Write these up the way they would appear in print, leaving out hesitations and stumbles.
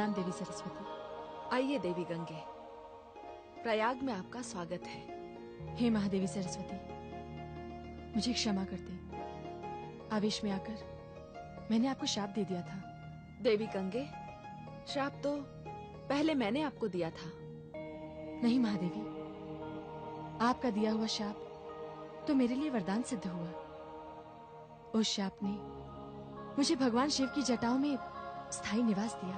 प्रणाम देवी सरस्वती। आइए देवी गंगे, प्रयाग में आपका स्वागत है। हे महादेवी सरस्वती, मुझे क्षमा कर दें। आवेश में आकर मैंने आपको शाप दे दिया था। देवी गंगे, श्राप तो पहले मैंने आपको दिया था। नहीं महादेवी, आपका दिया हुआ शाप तो मेरे लिए वरदान सिद्ध हुआ। उस शाप ने मुझे भगवान शिव की जटाओं में स्थायी निवास दिया।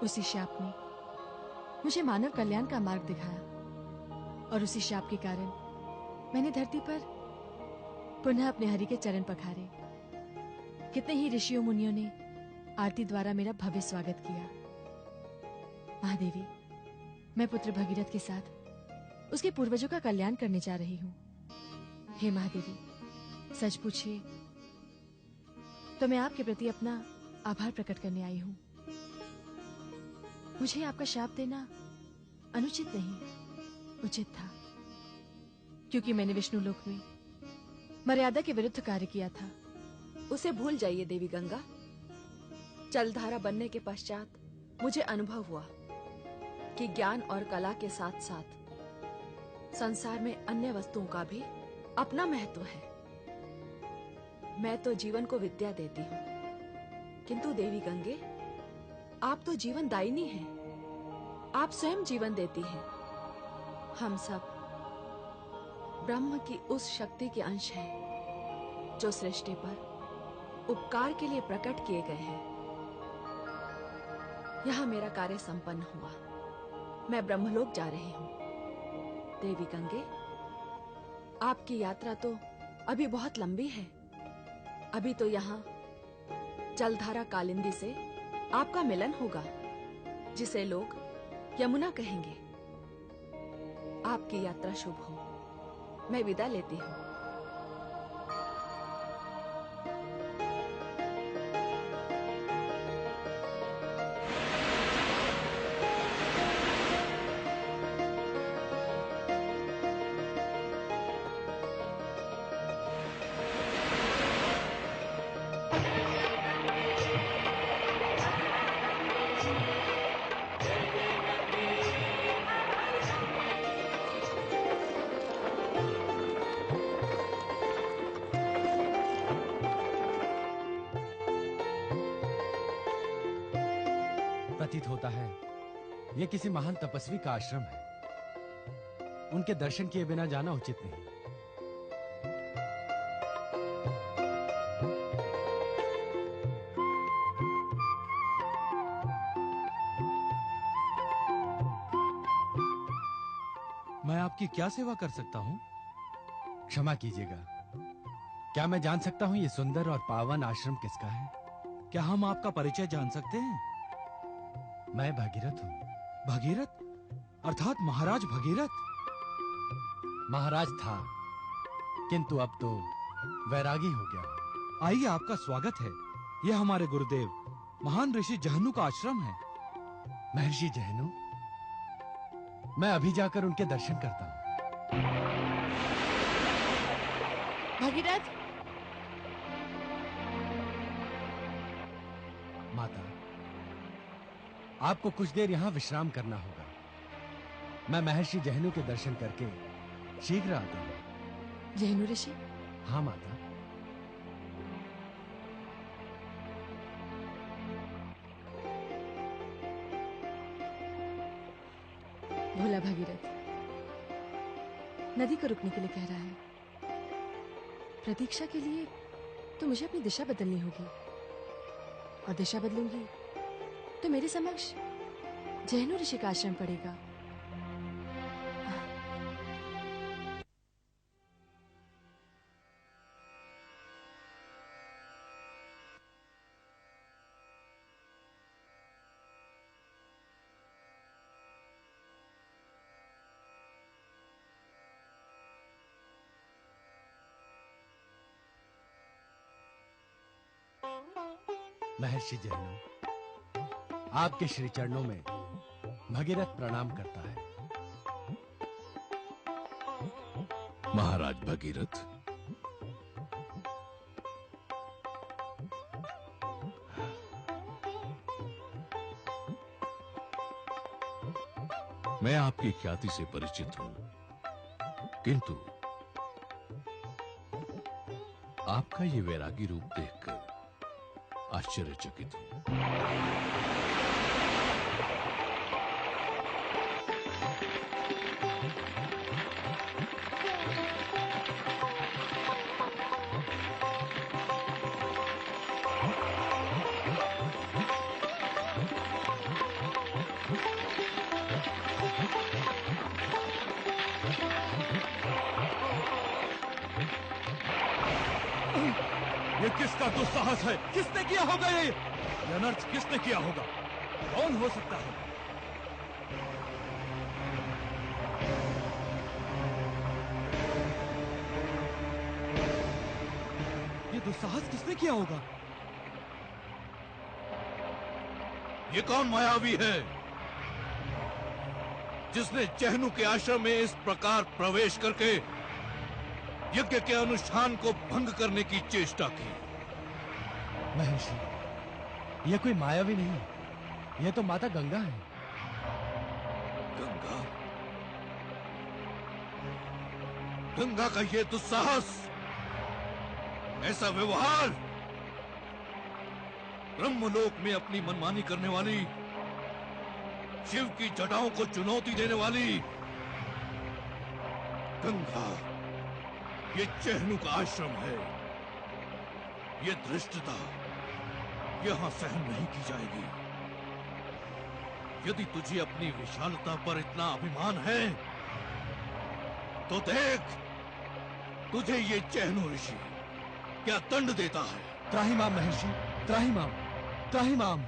उसी शाप ने मुझे मानव कल्याण का मार्ग दिखाया और उसी शाप के कारण मैंने धरती पर पुनः अपने हरि के चरण पखारे। कितने ही ऋषियों मुनियों ने आरती द्वारा मेरा भव्य स्वागत किया। महादेवी, मैं पुत्र भगीरथ के साथ उसके पूर्वजों का कल्याण करने जा रही हूँ। हे महादेवी, सच पूछिए तो मैं आपके प्रति अपना आभार प्रकट करने आई हूँ। मुझे आपका शाप देना अनुचित नहीं, उचित था, क्योंकि मैंने विष्णु लोक में मर्यादा के विरुद्ध कार्य किया था। उसे भूल जाइए देवी गंगा। जलधारा बनने के पश्चात मुझे अनुभव हुआ कि ज्ञान और कला के साथ साथ संसार में अन्य वस्तुओं का भी अपना महत्व है। मैं तो जीवन को विद्या देती हूँ, किंतु देवी गंगे, आप तो जीवन दायिनी हैं। आप स्वयं जीवन देती हैं। हम सब ब्रह्म की उस शक्ति के अंश हैं जो सृष्टि पर उपकार के लिए प्रकट किए गए हैं। यहाँ मेरा कार्य संपन्न हुआ। मैं ब्रह्मलोक जा रही हूँ। देवी गंगे, आपकी यात्रा तो अभी बहुत लंबी है। अभी तो यहाँ जलधारा कालिंदी से आपका मिलन होगा, जिसे लोग यमुना कहेंगे। आपकी यात्रा शुभ हो। मैं विदा लेती हूँ। प्रतीत होता है यह किसी महान तपस्वी का आश्रम है। उनके दर्शन किए बिना जाना उचित नहीं। मैं आपकी क्या सेवा कर सकता हूं? क्षमा कीजिएगा, क्या मैं जान सकता हूं ये सुंदर और पावन आश्रम किसका है? क्या हम आपका परिचय जान सकते हैं? मैं भगीरथ हूं। भगीरथ? अर्थात महाराज भगीरथ? महाराज था, किंतु अब तो वैरागी हो गया। आइए, आपका स्वागत है। यह हमारे गुरुदेव महान ऋषि जहनु का आश्रम है। महर्षि जहनु? मैं अभी जाकर उनके दर्शन करता हूं। भगीरथ! माता, आपको कुछ देर यहां विश्राम करना होगा। मैं महर्षि जहनु के दर्शन करके शीघ्र आता हूं। जहनु ऋषि? हाँ माता। भोला भगीरथ नदी को रुकने के लिए कह रहा है। प्रतीक्षा के लिए तो मुझे अपनी दिशा बदलनी होगी, और दिशा बदलूंगी तो मेरे समक्ष जहनु ऋषि का आश्रम पड़ेगा। महर्षि जहनु, आपके श्री चरणों में भगीरथ प्रणाम करता है। महाराज भगीरथ, मैं आपकी ख्याति से परिचित हूं, किंतु आपका ये वैरागी रूप देखकर आश्चर्यचकित हूं। ये किसका दुस्साहस है? किसने किया होगा ये अनर्थ किसने किया होगा? कौन हो सकता है? ये दुस्साहस किसने किया होगा? ये कौन मायावी है जिसने चहनु के आश्रम में इस प्रकार प्रवेश करके यज्ञ के अनुष्ठान को भंग करने की चेष्टा की? महर्षि, यह कोई मायावी नहीं, यह तो माता गंगा है। गंगा? गंगा का ये दुस्साहस, ऐसा व्यवहार, ब्रह्मलोक में अपनी मनमानी करने वाली, शिव की जटाओं को चुनौती देने वाली गंगा, ये चहनु का आश्रम है। ये धृष्टता यहां सहन नहीं की जाएगी। यदि तुझे अपनी विशालता पर इतना अभिमान है तो देख, तुझे ये चहनु ऋषि क्या दंड देता है। त्राहिमाम महर्षि, त्राहिमाम, त्राहिमाम।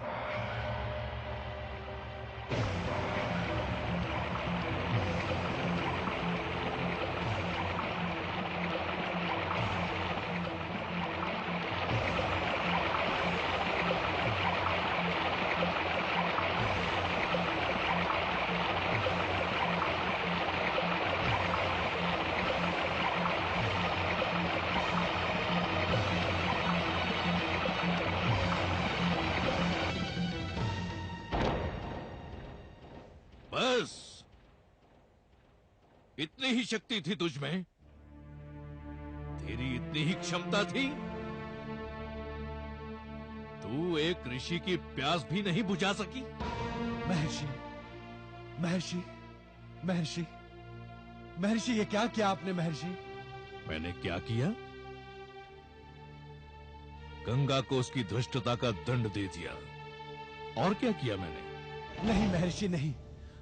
बस इतनी ही शक्ति थी तुझ में? तेरी इतनी ही क्षमता थी? तू एक ऋषि की प्यास भी नहीं बुझा सकी? महर्षि, महर्षि, महर्षि, महर्षि, ये क्या किया आपने महर्षि? मैंने क्या किया? गंगा को उसकी धृष्टता का दंड दे दिया। और क्या किया मैंने? नहीं महर्षि, नहीं।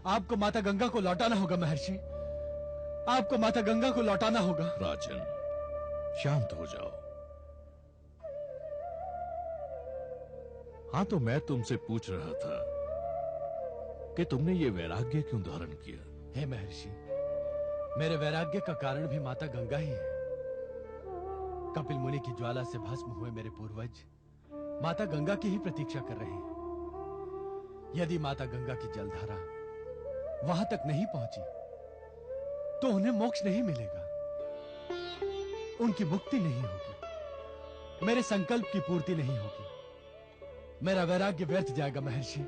आपको माता गंगा को लौटाना होगा महर्षि, आपको माता गंगा को लौटाना होगा। राजन, शांत हो जाओ। हाँ, तो मैं तुमसे पूछ रहा था कि तुमने ये वैराग्य क्यों धारण किया? हे महर्षि, मेरे वैराग्य का कारण भी माता गंगा ही है। कपिल मुनि की ज्वाला से भस्म हुए मेरे पूर्वज माता गंगा की ही प्रतीक्षा कर रहे हैं। यदि माता गंगा की जलधारा वहां तक नहीं पहुंची तो उन्हें मोक्ष नहीं मिलेगा, उनकी मुक्ति नहीं होगी, मेरे संकल्प की पूर्ति नहीं होगी। मेरा वैराग्य व्यर्थ जाएगा महर्षि,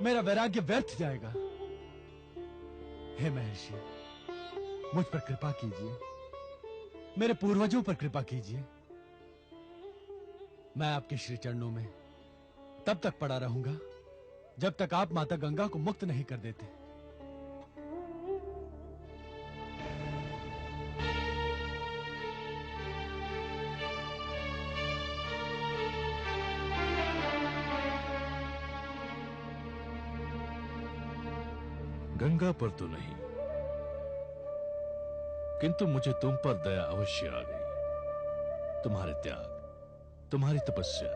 मेरा वैराग्य व्यर्थ जाएगा। हे महर्षि, मुझ पर कृपा कीजिए, मेरे पूर्वजों पर कृपा कीजिए। मैं आपके श्री चरणों में तब तक पड़ा रहूंगा जब तक आप माता गंगा को मुक्त नहीं कर देते। गंगा पर तो नहीं, किंतु मुझे तुम पर दया अवश्य आ गई। तुम्हारे त्याग, तुम्हारी तपस्या,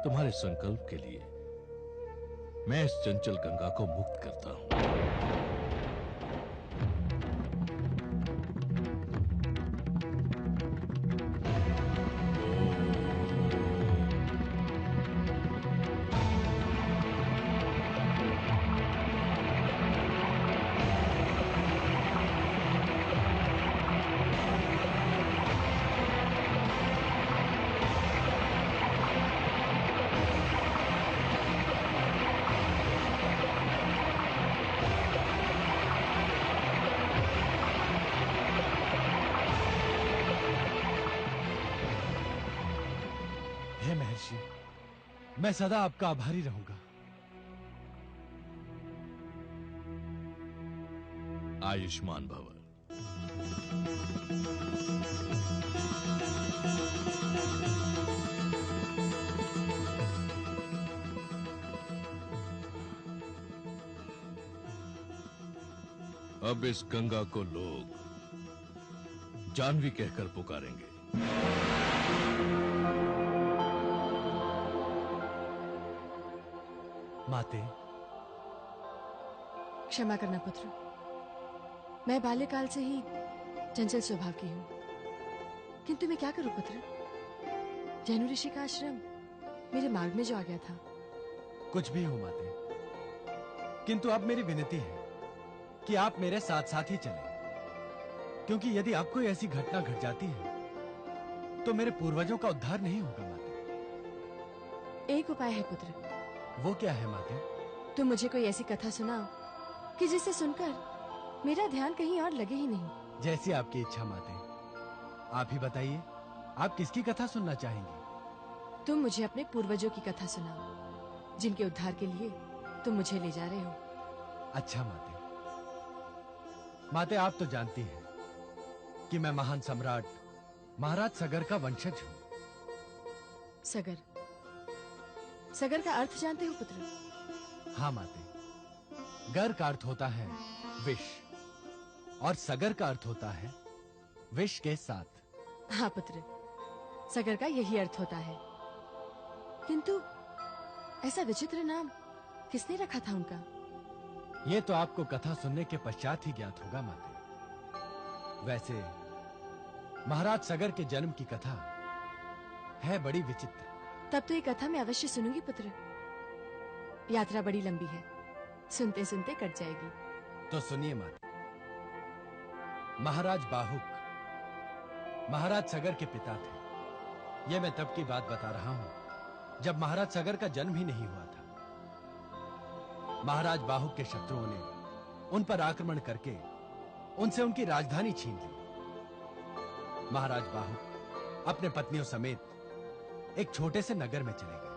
तुम्हारे संकल्प के लिए मैं इस चंचल गंगा को मुक्त करता हूं। मैं सदा आपका आभारी रहूंगा। आयुष्मान भव। अब इस गंगा को लोग जानवी कहकर पुकारेंगे। माते, क्षमा करना पुत्र, मैं बाल्यकाल से ही चंचल स्वभाव की हूँ, किंतु मैं क्या करूं पुत्र? जैनु ऋषि का आश्रम मेरे मार्ग में जो आ गया था। कुछ भी हो माते, किंतु अब मेरी विनती है कि आप मेरे साथ साथ ही चलें, क्योंकि यदि अब कोई ऐसी घटना घट जाती है तो मेरे पूर्वजों का उद्धार नहीं होगा माते। एक उपाय है पुत्र। वो क्या है माते? तुम मुझे कोई ऐसी कथा सुनाओ कि जिसे सुनकर मेरा ध्यान कहीं और लगे ही नहीं। जैसी आपकी इच्छा माते। आप ही बताइए, आप किसकी कथा सुनना चाहेंगे? तुम मुझे अपने पूर्वजों की कथा सुनाओ, जिनके उद्धार के लिए तुम मुझे ले जा रहे हो। अच्छा माते। माते, आप तो जानती हैं कि मैं महान सम्राट महाराज सगर का वंशज हूं। सगर? सगर का अर्थ जानते हो पुत्र? हाँ माते, गर का अर्थ होता है विष और सगर का अर्थ होता है विष के साथ। हाँ पुत्र, सगर का यही अर्थ होता है, किंतु ऐसा विचित्र नाम किसने रखा था उनका? ये तो आपको कथा सुनने के पश्चात ही ज्ञात होगा माते। वैसे महाराज सगर के जन्म की कथा है बड़ी विचित्र। तब तो ये कथा मैं अवश्य सुनूंगी पुत्र। यात्रा बड़ी लंबी है, सुनते सुनते कट जाएगी। तो सुनिए माते। महाराज बाहुक महाराज सगर के पिता थे। ये मैं तब की बात बता रहा हूं जब महाराज सगर का जन्म ही नहीं हुआ था। महाराज बाहुक के शत्रुओं ने उन पर आक्रमण करके उनसे उनकी राजधानी छीन ली। महाराज बाहुक अपने पत्नियों समेत एक छोटे से नगर में चले गए।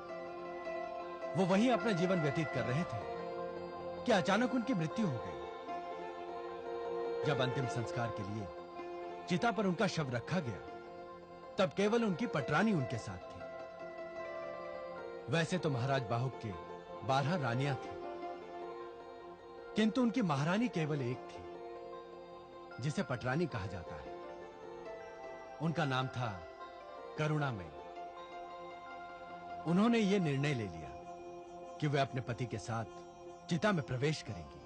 वो वहीं अपना जीवन व्यतीत कर रहे थे कि अचानक उनकी मृत्यु हो गई। जब अंतिम संस्कार के लिए चिता पर उनका शव रखा गया, तब केवल उनकी पटरानी उनके साथ थी। वैसे तो महाराज बाहुक के 12 रानियां थी, किंतु उनकी महारानी केवल एक थी, जिसे पटरानी कहा जाता है। उनका नाम था करुणामयी। उन्होंने यह निर्णय ले लिया कि वे अपने पति के साथ चिता में प्रवेश करेंगी।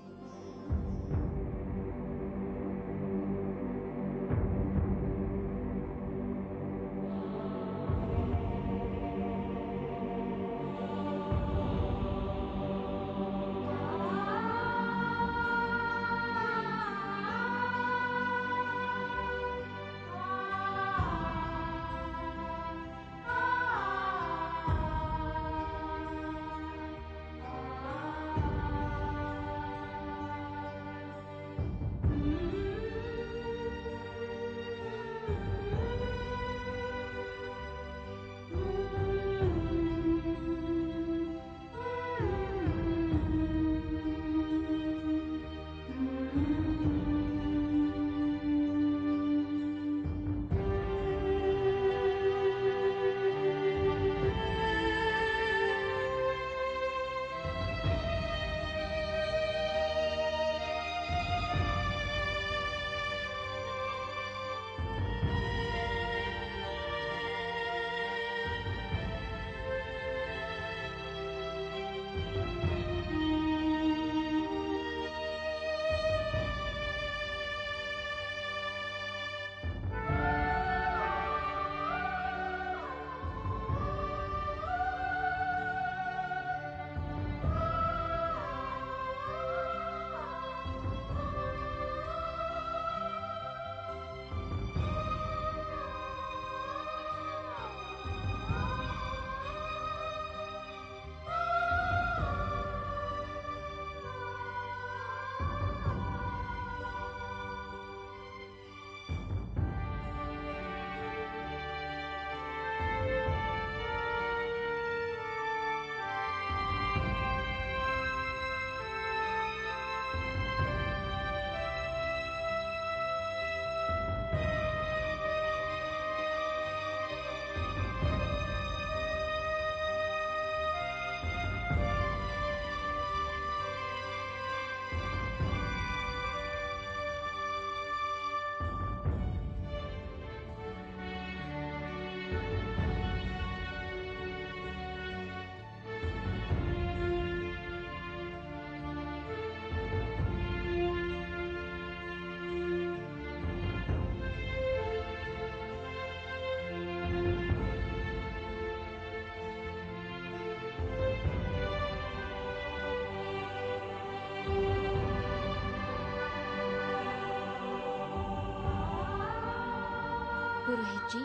पुरोहित जी,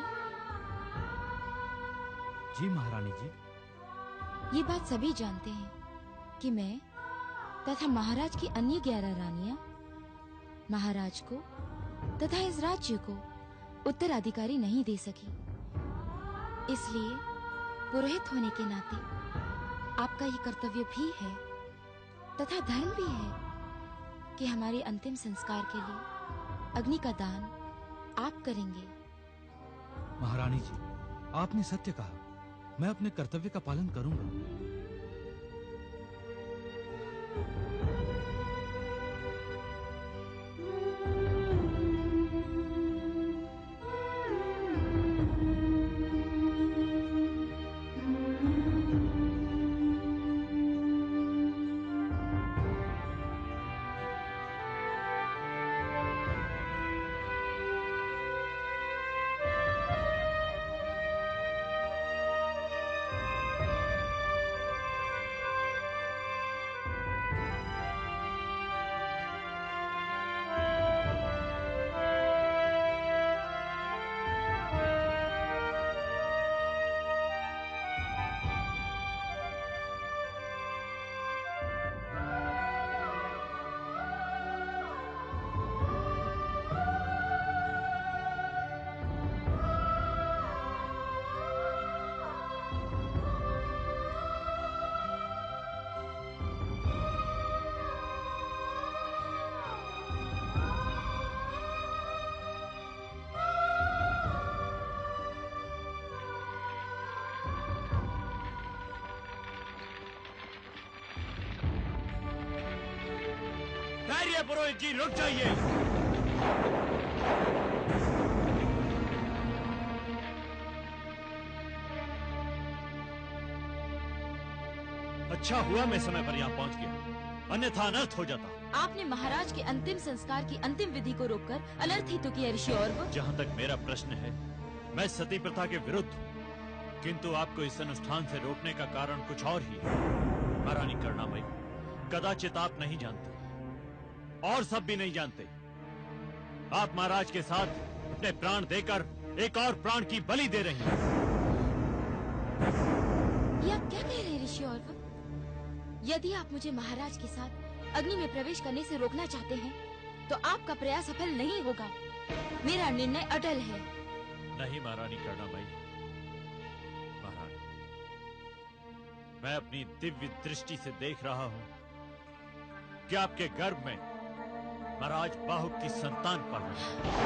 जी महारानी जी। ये बात सभी जानते हैं कि मैं तथा महाराज की अन्य 11 रानियां महाराज को तथा इस राज्य को उत्तराधिकारी नहीं दे सकी। इसलिए पुरोहित होने के नाते आपका ये कर्तव्य भी है तथा धर्म भी है कि हमारे अंतिम संस्कार के लिए अग्नि का दान आप करेंगे। महारानी जी, आपने सत्य कहा। मैं अपने कर्तव्य का पालन करूंगा। पुरोहित जी, रुक जाइए। अच्छा हुआ मैं समय पर यहाँ पहुँच गया, अन्यथा अनर्थ हो जाता। आपने महाराज के अंतिम संस्कार की अंतिम विधि को रोककर अनर्थ ही तो किया ऋषि। और जहाँ तक मेरा प्रश्न है, मैं सती प्रथा के विरुद्ध हूँ, किंतु आपको इस अनुष्ठान से रोकने का कारण कुछ और ही है। महारानी करुणामयी, कदाचित आप नहीं जानते और सब भी नहीं जानते, आप महाराज के साथ अपने प्राण देकर एक और प्राण की बलि दे रही हैं। ये आप क्या कह रहे हैं ऋषि? और यदि आप मुझे महाराज के साथ अग्नि में प्रवेश करने से रोकना चाहते हैं तो आपका प्रयास सफल नहीं होगा। मेरा निर्णय अटल है। नहीं महारानी करुणामयी, महारानी, मैं अपनी दिव्य दृष्टि से देख रहा हूँ कि आपके गर्भ में महाराज बाहुक की संतान पल रही है।